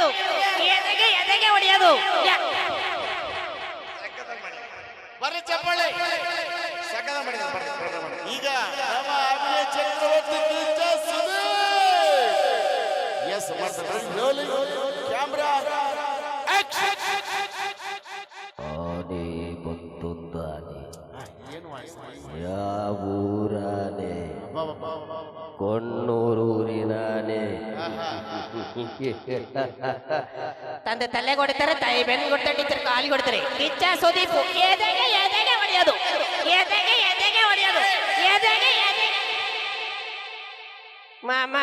ಹೊಡೆಯೋದು ಎದೆಗೆ ಎದೆಗೆ ಹೊಡೆಯೋದು ಬರ್ರಿ ಚಪ್ಪಾಳೆ ಸಕಲ ಮಾಡಿದ ಈಗ ನಮ್ಮ ಅಭಿನಯ ಚಕ್ರವರ್ತಿ ಎಸ್ ರೋಲಿಂಗ್ ಕ್ಯಾಮ್ರಾ ಆಕ್ಷನ್ ಆನೆ ಬಂತೊಂದಾನೆ ಏನು ಯಾವೂರಾನೆ ಕೊಣ್ಣೂರೂರಿನಾನೆ ತಂದೆ ತಲೆ ಕೊಡ್ತಾರೆ ತಾಯಿ ಬೆನ್ನು ಕೊಡ್ತಾರೆ ಟೀಚರ್ ಕಾಲಿ ಕೊಡ್ತಾರೆ ಕಿಚ್ಚ ಸುದೀಪ್ ಎದೆಗೆ ಎದೆಗೆ ಹೊಡೆಯೋದು ಎದೆಗೆ ಎದೆಗೆ ಹೊಡೆಯೋದು ಎದೆಗೆ ಎದೆಗೆ ಮಾಮ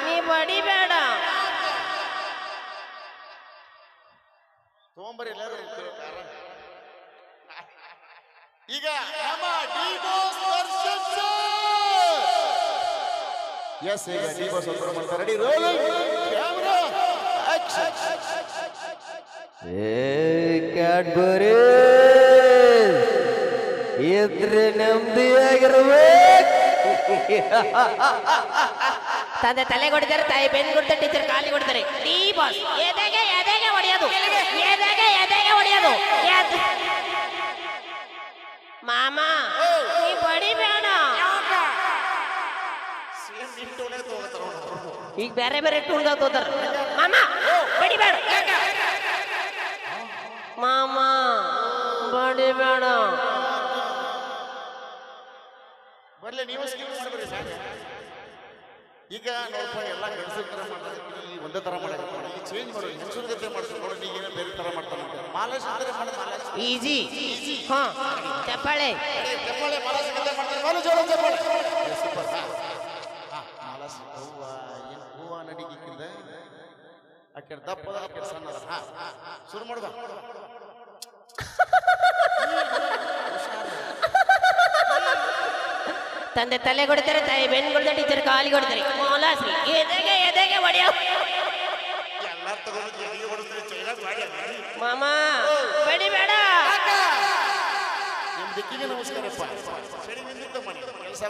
ನೀ ಬಡಿಬೇಡ ತಗೊಂಬರಿ ಎಲ್ಲರೂ ಈಗ ನಮ್ಮ ಡಿಬೋಸ್ ದರ್ಶನ್ ಎಸ್ ಈಗ ಡಿಬೋಸ್ ಅಂತ ಮಾಡ್ತಾರೆ ready rolling camera action Cadbury ಇದ್ರೆ ನೆಮ್ಮದಿಯಾಗಿರ್ಬೇಕು ತಂದೆ ತಲೆ ಕೊಡ್ತಾರೆ ತಾಯಿ ಬೆನ್ನು ಕೊಡ್ತಾರೆ ಟೀಚರ್ ಕಾಲಿ ಕೊಡ್ತಾರೆ ಡಿ ಬಾಸ್ ಎದೆಗೆ ಎದೆಗೆ ಹೊಡೆಯೋದು ಎದೆಗೆ ಎದೆಗೆ ಹೊಡೆಯೋದು ಮಾಮ ನೀ ಬಡಿಬೇಡ ಈಗ ಬೇರೆ ಬೇರೆ ಟೂಲ್ದಾಗ ತೋತಾರ ಮಾಮ ಬಡಿಬೇಡ ಮಾಮ ಬಡಿಬೇಡ ಬರ್ಲಿ ನೀವು ಸ್ಕಿಪ್ ಮಾಡ್ಬೇಡಿ ಸಾಕು ಈಗ ನೋಡ್ಪ ಎಲ್ಲ ಗಂಡಸರ ತರ ಮಾಡ್ತಾರೆ ಒಂದೇ ತರ ಮಾಡಕ್ಕೆ ಚೇಂಜ್ ಮಾಡೋದು ಹೆಂಗಸರ ಜೊತೆ ಮಾಡ್ತಾರೆ ನೋಡಿ ಈಗ ಏನೋ ಬೇರೆ ತರ ಮಾಡ್ತಾರೆ ಮಾಲಾಶ್ ಅಂದ್ರೆ ಮಾಲಾಶ್ ಈಜಿ ಹಾ ಚಪ್ಪಾಳೆ ಚಪ್ಪಾಳೆ ಮಾಲಾಶ್ ಕತೆ ಮಾಡ್ತಾರೆ ಮಾಲು ಜೋಳ ಚಪ್ಪಾಳೆ ಸೂಪರ್ ಮಾಲಾಶ್ ಹೂವ ಏನು ಹೂವ ನಡಿಗಿಕ್ಕಿಂದ ಆಕೆ ದಪ್ಪದ ಆಕೆ ಸಣ್ಣದ ಶುರು ಮಾಡುವ ತಂದೆ ತಲೆ ಕೊಡ್ತಾರೆ ತಾಯಿ ಬೆನ್ನು ಕೊಡ್ತಾರೆ ಟೀಚರ್ ಕಾಲಿ ಕೊಡ್ತಾರೆ ಮೌಲಾಶ್ರೀ ಎದೆಗೆ ಎದೆಗೆ ಹೊಡೆಯ ಮಾಮ ಬಡಿಬೇಡ ನಿಮ್ಮ ದಿಕ್ಕಿಗೆ ನಮಸ್ಕಾರಪ್ಪ ಸರಿ ನಿಂದಿದ್ದ ಮನೆ ಕೆಲಸ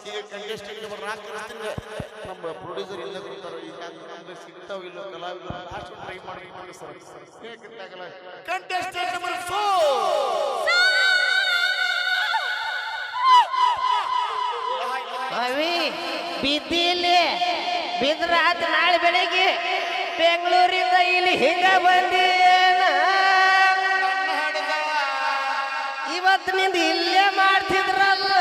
ಈಗ ಕಂಟೆಸ್ಟೆಂಟ್ ಬರ್ತೀನಿ ನಮ್ಮ ಪ್ರೊಡ್ಯೂಸರ್ ಇಲ್ಲ ಕೊಡ್ತಾರೆ ಈಗ ನಮ್ಗೆ ಸಿಗ್ತಾವ ಇಲ್ಲ ಕಲಾವಿದರು ಲಾಸ್ಟ್ ಟ್ರೈ ಮಾಡಿ ಸರ್ ಕಂಟೆಸ್ಟೆಂಟ್ ನಂಬರ್ 4 ಅವಿ ಬಿದ್ದಿಲ್ಲಿ ಬಿದ್ರ ಆತ ನಾಳೆ ಬೆಳಿಗ್ಗೆ ಬೆಂಗಳೂರಿಂದ ಇಲ್ಲಿ ಹಿಂಗ ಬಂದಿಯೇನ ಇವತ್ತು ನಿಂದ ಇಲ್ಲೇ ಮಾಡ್ತಿದ್ರಲ್ಲ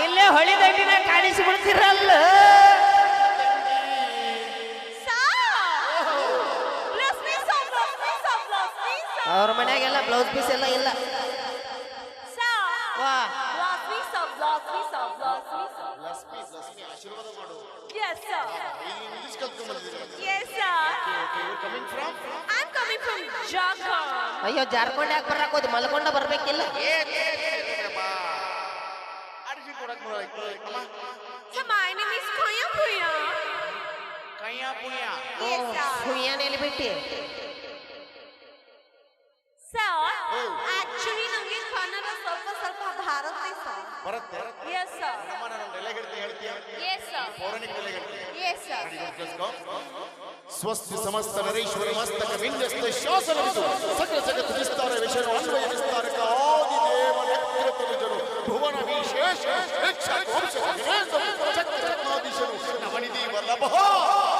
ಇಲ್ಲೇ ಹೊಳಿ ದಂಡಿನ ಕಾಣಿಸಿಬಿಡ್ತಿರಲ್ಲ ಅವ್ರ ಮನ್ಯಾಗೆಲ್ಲ ಬ್ಲೌಸ್ ಪೀಸ್ ಎಲ್ಲ ಇಲ್ಲ ವಾ Yes, sir. Yes, sir. coming from? I'm coming from Jharkhand. ಅಯ್ಯೋ ಜಾರ್ಕೊಂಡ್ ಯಾಕೆ ಬರಾಕೋದು ಮಲ್ಕೊಂಡ ಬರ್ಬೇಕಿಲ್ಲ So my name is Kaya Puya. Kaya Puya. Yes, sir. ಹುಯ್ಯಾನೆಲ್ಲಿ ಬಿಟ್ಟಿ Sir, actually ನಮಗೆ ಕನ್ನಡ ಸ್ವಲ್ಪ ಭಾರತೀಯ ಸರ್ ಬರುತ್ತೆ Yes, sir. ನಮ್ಮ ನಾನು ಡೈಲಾಗ್ ಹೇಳ್ತೀಯ Yes, sir. ಪೌರಾಣಿಕ ಡೈಲಾಗ್ Yes, sir. ಸ್ವಸ್ತಿ ಸಮಸ್ತ ನರೇಶ್ವರ ಮಸ್ತಕ ವಿನ್ಯಸ್ತ ಶಾಸನವಿದು ಸಕಲ ಜಗತ್ ವಿಸ್ತಾರ ವಿಷಯ ಅನ್ವಯ ವಿಸ್ತಾರಕ ಆದಿದೇವ ನೆತ್ರತನುಜರು ಭುವನ ವಿಶೇಷ ಚಕ್ರನಾದೀಶರು ನವನಿಧಿ ವಲ್ಲಭ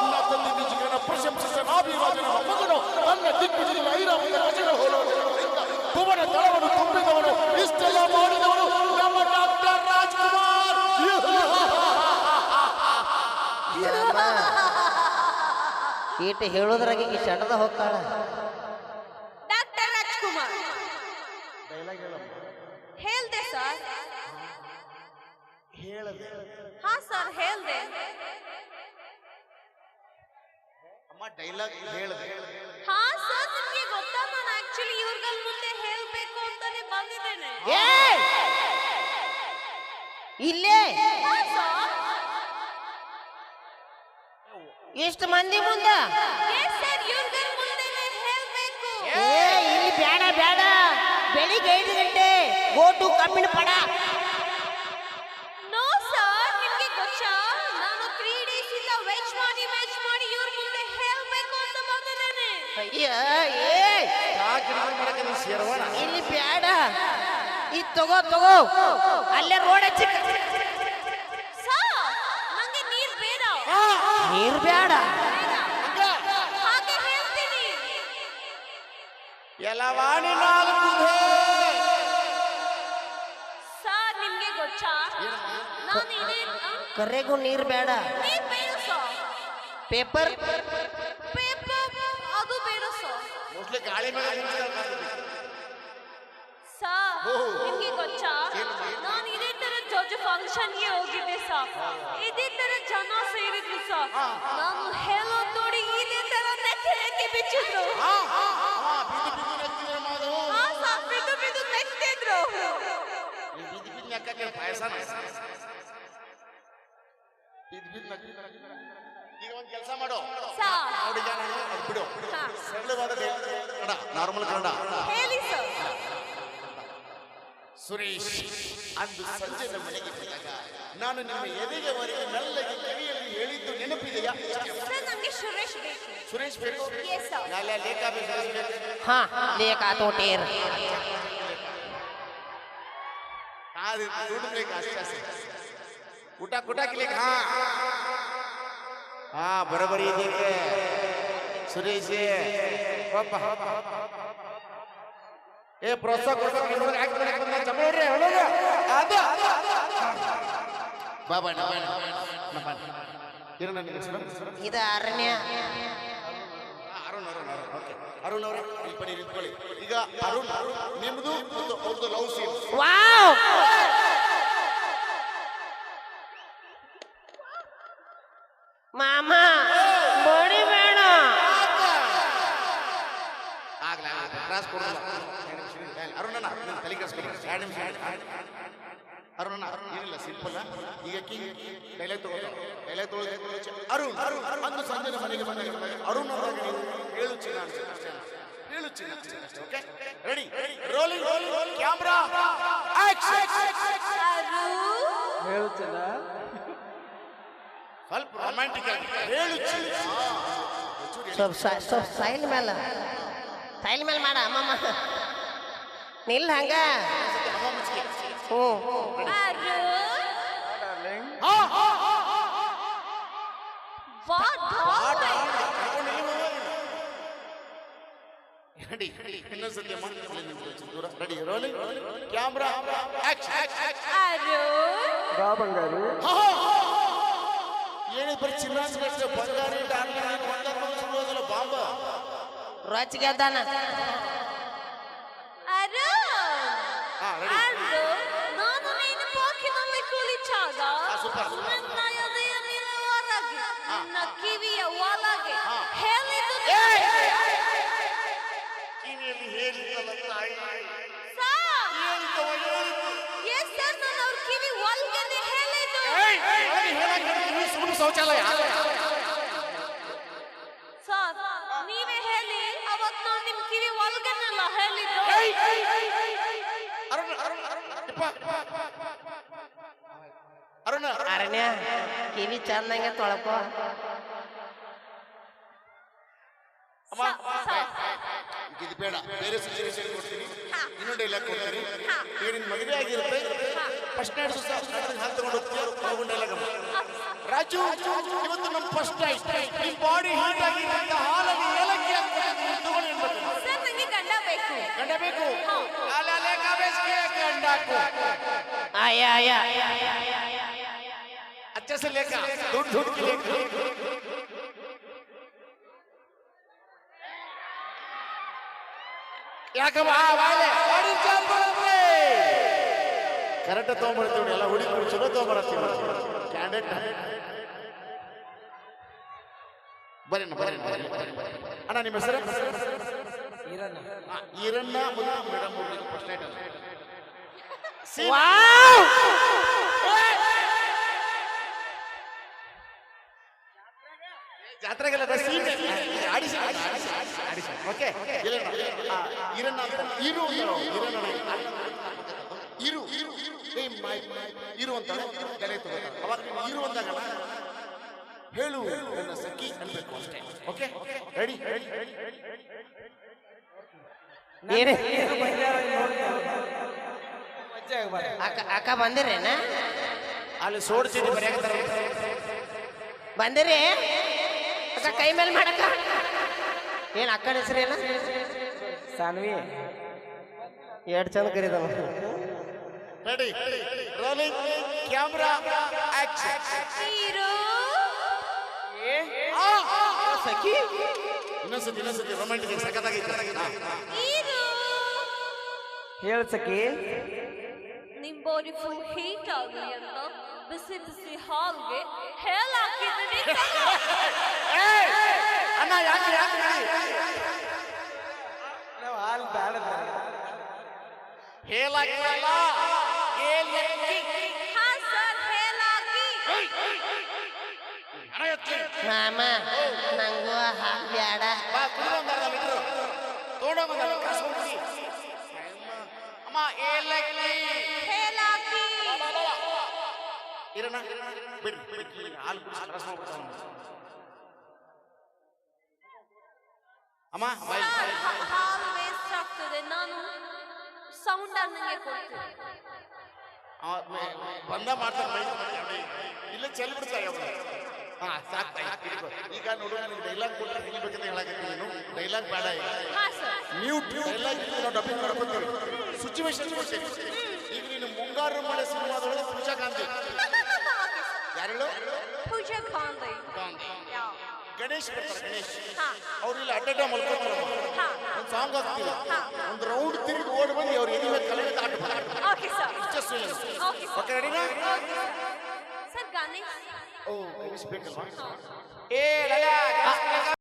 ನನ್ನ ತಂದೆ ನಿಜಗಣ ಪ್ರಶಂಸಿಸ ನಾಭಿವಾದನ ಮಗನು ನನ್ನ ದಿಗ್ವಿಜಯ ಐರಾವತ ವಚನ ಹೋಲುವುದರಿಂದ ಭುವನ ತಳವನ್ನು ತುಂಬಿದವನು ಇಷ್ಟೆಲ್ಲ ಮಾಡಿದವನು ನಮ್ಮ ಡಾಕ್ಟರ್ ರಾಜ್ಕುಮಾರ್ ಈಟ ಹೇಳೋದ್ರಾಗ ಈ ಶಟದ ಹೋಗ್ತಾಳ ಡಾಕ್ಟರ್ ರಾಜ್ಕುಮಾರ್ ಡೈಲಾಗ್ ಹೇಳ್ದೆ ಸರ್ ಹೇಳದೆ ಹಾ ಸರ್ ಹೇಳ್ದೆ ಅಮ್ಮ ಡೈಲಾಗ್ ಹೇಳದೆ ಹಾ ಸರ್ ನಿಮಗೆ ಗೊತ್ತಾ ನಾನು ಆಕ್ಚುಲಿ ಇವ್ರಗಳ ಮುಂದೆ ಹೇಳ್ಬೇಕು ಅಂತಾನೆ ಬಂದಿದ್ದೇನೆ ಇಲ್ಲೇ ಹಾ ಸರ್ ಎಷ್ಟು ಮಂದಿ ಮುಂದ ಎಸ್ ಸರ್ ಇವ್ರಗಳ ಮುಂದೆನೆ ಹೇಳ್ಬೇಕು ಇಲ್ಲಿ ಬೇಡ ಬೇಡ ಬೆಳಿಗ್ಗೆ 5 ಗಂಟೆ ಗೋ ಟು ಕಬ್ಬಿಣ ಪಡ ನೋ ಸರ್ ನಿಮಗೆ ಗೊತ್ತಾ ನಾನು 3 ಡೇಸ್ ಇಂದ ವೆಜ್ ಮಾಡಿ ಇವ್ರಿಗೆ ಅಯ್ಯ ಏ ಶೇರ್ವಾಣ ಇಲ್ಲಿ ಬ್ಯಾಡ ಈ ತಗೋ ತಗೋ ಅಲ್ಲೇ ರೋಡ್ ಹಚ್ಚಿ ಸರ್ ನಂಗೆ ನೀರ್ ಬೇಡ ನೀರ್ ಬ್ಯಾಡ ಹಾಗೆ ಹೇಳ್ತೀನಿ ಎಲ್ಲವಾಣಿ ನಾಲ್ಕು ಸರ್ ನಿಮ್ಗೆ ಗೊತ್ತಾ ನಾನು ಇದೇ ಕರೆಗೂ ನೀರ್ ಬೇಡ ನೀರ್ ಬೇಡ ಸರ್ ಪೇಪರ್ ಪೇಪರ್ ಅದು ಬೇಡ ಸರ್ ಮೋಸ್ಟ್ಲಿ ಗಾಳಿ ಮೇಲೆ ಸರ್ ನಿಮ್ಗೆ ಗೊತ್ತಾ ನಾನು ಇದೇ ತರ ಜಡ್ಜ್ ಫಂಕ್ಷನ್ಗೆ ಹೋಗಿದ್ದೆ ಸರ್ ಇದೇ ತರ ಜನ ಸೇರಿದ್ರು ಸರ್ ನಾನು ಹೇಳೋದ್ ನೋಡಿ ಇದೇ ತರ ನೆಕ್ಕೆ ಬಿಚ್ಚಿದ್ರು ಹಾ ಸರ್ ಬಿದ್ದು ಬಿದ್ದು ನೆಕ್ತಿದ್ರು ಈಗ ಒಂದು ಕೆಲಸ ಮಾಡು ಸರ್ ನೋಡಿ ಬಿಡು ಹಾ. ಸರಳವಾದ ಕನ್ನಡ ನಾರ್ಮಲ್ ಕನ್ನಡ ಹೇಳಿ ಸರ್ ಸುರೇಶ್ ಅಂದು ಸಂಜೆ ನಮ್ಮ ಮನೆಗೆ ಬಂದಾಗ ನಾನು ನಿಮ್ಮ ಎದೆಯವರೆಗೆ ಮೆಲ್ಲಗೆ ಕಿವಿಯಲ್ಲಿ ಹೇಳಿದ್ದು ನೆನಪಿದೆಯಾ ಸರ್ ನಂಗೆ ಸುರೇಶ್ ಬೇಕು ಸುರೇಶ್ ಬೇಕು Yes, sir. ಲೇಖ ಬೇಕು ಹಾ ಲೇಖಾ ತೋಟೇರ್ ಕಾದು ದುಡ್ಡು ಬೇಕು ಅಷ್ಟೇ ಊಟ ಕುಟಾಕ್ಲಿಕ್ಕೆ ಹಾ ಬರೋಬರಿ ಇದಕ್ಕೆ ಸುರೇಶ್ ಪಾಪ ಏ ಪ್ರೋತ್ಸಾಹ ಕೊಡ್ಬೇಕು ಬಾಬಾ ಏನೋ ನನ್ನ ಹೆಸರು ಇದು ಅರಣ್ಯ ಅರುಣ್ ಅವರೇ ಈ ಪಡಿ ನಿಂತ್ಕೊಳ್ಳಿ ಈಗ ಅರುಣ್ ನಿಮ್ದು ಮತ್ತು ಅವ್ರದ್ದು ಲವ್ ಸೀನ್ ವಾವ್ ಮಾಮ ಬಡಿ ಬೇಡ ಆಗ್ಲಾ ಕ್ರಾಸ್ ಕೊಡಲ್ಲ ಅರುಣಣ್ಣ ತಲೆ ಕೆಡಿಸ್ಕೊಳ್ಳಿ 2 ನಿಮಿಷ ಅರುಣಣ್ಣ ಏನಿಲ್ಲ ಸಿಂಪಲ್ ಈಗ ಡೈಲಾಗ್ ತಗೊಳ್ಳಿ ಅರುಣ್ ಅಂದು ಸಂಜೆ ಮನೆಗೆ ಬಂದಾಗ ಅರುಣ್ ಅವರಾಗ ನೀವು ಹೇಳು ಚಿನ್ನ ಅಷ್ಟೇ ಹೇಳು ಚಿನ್ನ okay ready rolling camera action ಸ್ವಲ್ಪ ರೊಮ್ಯಾಂಟಿಕ್ ಆಗಿ ಹೇಳು ಚಿನ್ನ ಸ್ವಲ್ಪ ಸೈಲ್ ಮೇಲೆ ಮಾಡ ಅಮ್ಮಮ್ಮ ನಿಲ್ ಹಂಗ ಹ್ಞೂ ಇನ್ನೊಂದ್ಸತಿ ರೆಡಿ ರೋಲಿಂಗ್ ಕ್ಯಾಮ್ರಾ ಆಕ್ಷನ್ ಏನು ಬರೀ ಚಿನ್ನ ಬಂಗಾರ ಬಾಂಬ ರೊಚ್ಚಿಗೆ ಅದಾನ ನಾನು ನೀನು ಪಾಕಿನಲ್ಲಿ ಕುಳಿತಾಗ ನನ್ನ ಎದೆಯ ಮೇಲೆ ಹೊರಗೆ ನನ್ನ ಕಿವಿಯ ಒಳಗೆ ಹೇಳಿದ್ದು ಕಿವಿಯಲ್ಲಿ ಹೇಳಿದ್ದಲ್ಲ ತಾಯಿ ಎಸ್ ಸರ್ ನಾನು ಅವ್ರ ಕಿವಿ ಒಳಗೆ ಹೇಳಿದ್ದು ಸುಮ್ಮನೆ ಶೌಚಾಲಯ ಸರ್ ನೀವೇ ಹೇಳಿ ಅವತ್ತು ನಾನು ನಿಮ್ ಕಿವಿ ಒಳಗೆನಲ್ಲ ಹೇಳಿದ್ದು ಅರುಣ ಅರಣ್ಯ ಕಿವಿ ಚಂದಂಗೆ ತೊಳಕೋ ಇದು ಬೇಡ ಬೇರೆ ಸಿಚುವೇಶನ್ ಕೊಡ್ತೀನಿ ಇನ್ನೊಂದು ಡೈಲಾಗ್ ಕೊಡ್ತೀನಿ ಈಗ ನಿನ್ ಮದುವೆ ಆಗಿರುತ್ತೆ ಫಸ್ಟ್ ನೈಟ್ ಹಾಲು ತಗೊಂಡು ಹೋಗ್ತೀಯ ಹೋಗೊಂಡು ಡೈಲಾಗ್ ರಾಜು ಇವತ್ತು ನಮ್ಮ ಫಸ್ಟ್ ನೈಟ್ ನಿಮ್ ಬಾಡಿ ಹೀಟ್ ಆಗಿರುತ್ತೆ ಹಾಲಲ್ಲಿ ಏಲಕ್ಕಿ ಹಾಕ್ಬೇಕು ತಗೊಂಡು ಏನ್ಬೇಕು ಸರ್ ನಂಗೆ ಗಂಡ ಬೇಕು ಗಂಡ ಬೇಕು ಲಾಲಾಲೆ ಕಾಬೇಸ್ಗೆ ಗಂಡಾಕು ಆಯ ಆಯ अच्छे से लेकर ढूंढ ढूंढ के लेकर ಯಾಕಮ್ಮ ಬಾಳೆ ಬಾಡಿ ಚಾಲ್ ಬರುತ್ತೆ ಕರೆಕ್ಟ್ ತಗೊಂಡ್ಬಿಡ್ತೀವಿ ಎಲ್ಲ ಹುಡುಗಿ ಚಲೋ ತಗೊಂಡ್ಬರ್ತೀವಿ ಕ್ಯಾಂಡಿಡೇಟ್ ಬರ್ರಿ ಅಣ್ಣ ನಿಮ್ಮ ಹೆಸರು ಈರಣ್ಣ ಮತ್ತು ಮೇಡಮ್ ಅವ್ರಿಗೆ ಫಸ್ಟ್ ನೈಟ್ ವಾವ್ ಜಾತ್ರೆಗೆಲ್ಲ ಓಕೆ ಈರಣ್ಣ ಇರು ಇರು ಇರು ಅಂತ ಗಲೆ ತಗೋತಾರೆ ಅವಾಗ ಇರು ಅಂದಾಗ ಹೇಳು ನನ್ನ ಸಖಿ ಅನ್ಬೇಕು ಅಷ್ಟೇ ಓಕೆ ರೆಡಿ ಏನೇ ಅಕ್ಕ ಬಂದಿರೇನ ಅಲ್ಲಿ ಸೋಡ್ಸಿದ್ದು ಬರೆಯಾಕತ್ತಾರ ಬಂದಿರಿ ಅಕ್ಕ ಕೈ ಮೇಲೆ ಮಾಡಕ್ಕ ಏನ್ ಅಕ್ಕನ ಹೆಸರೇನ ಸಾನ್ವಿ ಎರಡು ಚಂದ ಕರೀದವ ready rolling camera action hero ಸಖಿ ಇನ್ನೊಂದ್ಸತಿ ರೊಮ್ಯಾಂಟಿಕ್ ಸಖತ್ತಾಗೈತೆ ಹೀರೋ ಹೇಳ ಸಖಿ ನಿಮ್ ಬಾಡಿ ಫುಲ್ ಹೀಟ್ ಆಗಲಿ ಅಂತ ಬಿಸಿ ಬಿಸಿ ಹಾಲ್ಗೆ ಹೇಲ್ ಹಾಕಿದ್ದೀನಿ ಅಣ್ಣ ಯಾಕೆ ನಾವು ಹಾಲು ಬೇಡ ಹೇಳಲ್ಲ ಹಾ ಸರ್ ಹೇಲ್ ಹಾಕಿ ಮಾಮ ನಂಗೂ ಹಾಲು ಬ್ಯಾಡ ಬಾ ಕುಡಿದೊಂದಾರ ಬಿಟ್ರು ತೋಡೋಂದಾರ ಕಾಸು ಹುಡುಗಿ ಅಮ್ಮ ಏಲಕ್ಕಿ ಹೇಲ್ ಹಾಕಿ ಇರೋಣ ಬಿಡಿ ಹಾಲು ಕುಡಿಸಿ ಕಸ ಮಾಡ್ಬಿಡ್ತಾವ ಅಮ್ಮ ಬಾಯ್ ಹಾಲು ವೇಸ್ಟ್ ಆಗ್ತದೆ ನಾನು ಸೌಂಡ್ ಅನ್ನಂಗೆ ಕೊಡ್ತೀನಿ ಬಂದ ಮಾಡ್ತಾರೆ ಇಲ್ಲ ಚೆಲ್ ಬಿಡ್ತಾರೆ ಹಾ ಸಾಕ್ತಾ ಈಗ ನೋಡು ನನಗೆ ಡೈಲಾಗ್ ಕೊಟ್ಟರೆ ಹೆಂಗ್ಬೇಕಂತ ಹೇಳಕತ್ತೀನಿ ನೀನು ಡೈಲಾಗ್ ಬೇಡ ಹಾ ಸರ್ ಮ್ಯೂಟ್ ಡೈಲಾಗ್ ನಾವು ಡಬ್ಬಿಂಗ್ ಮಾಡ್ಕೊತೀವಿ ಸಿಚುವೇಶನ್ ಕೊಡ್ತೀವಿ ಈಗ ನೀನು ಮುಂಗಾರು ಮಳೆ ಸಿನಿಮಾದೊಳಗೆ ಪೂಜಾ ಗಾಂಧಿ ಯಾರು ಪೂಜಾ ಖಾಂದೆ ಗಣೇಶ್ ಬರ್ತಾರೆ ಗಣೇಶ್ ಹಾ ಅವ್ರಿಲ್ಲ ಅಡ್ಡ ಮಲ್ಕೊತಾರೆ ಹಾ ಒಂದು ಸಾಂಗ್ ಹಾಕ್ತೀವಿ ಒಂದು ರೌಂಡ್ ತಿರುಗಿ ಓಡಿ ಬಂದು ಅವ್ರು ಎಲ್ಲಿ ಮೇಲೆ ಕಲೆ ಆಟ ಓಕೆ ಸರ್ ಓಕೆ ಓಕೆ ರೆಡಿನಾ ಸರ್ ಗಣೇಶ್ ಓ ಗಣೇಶ್ ಬೇಕಲ್ವಾ ಏ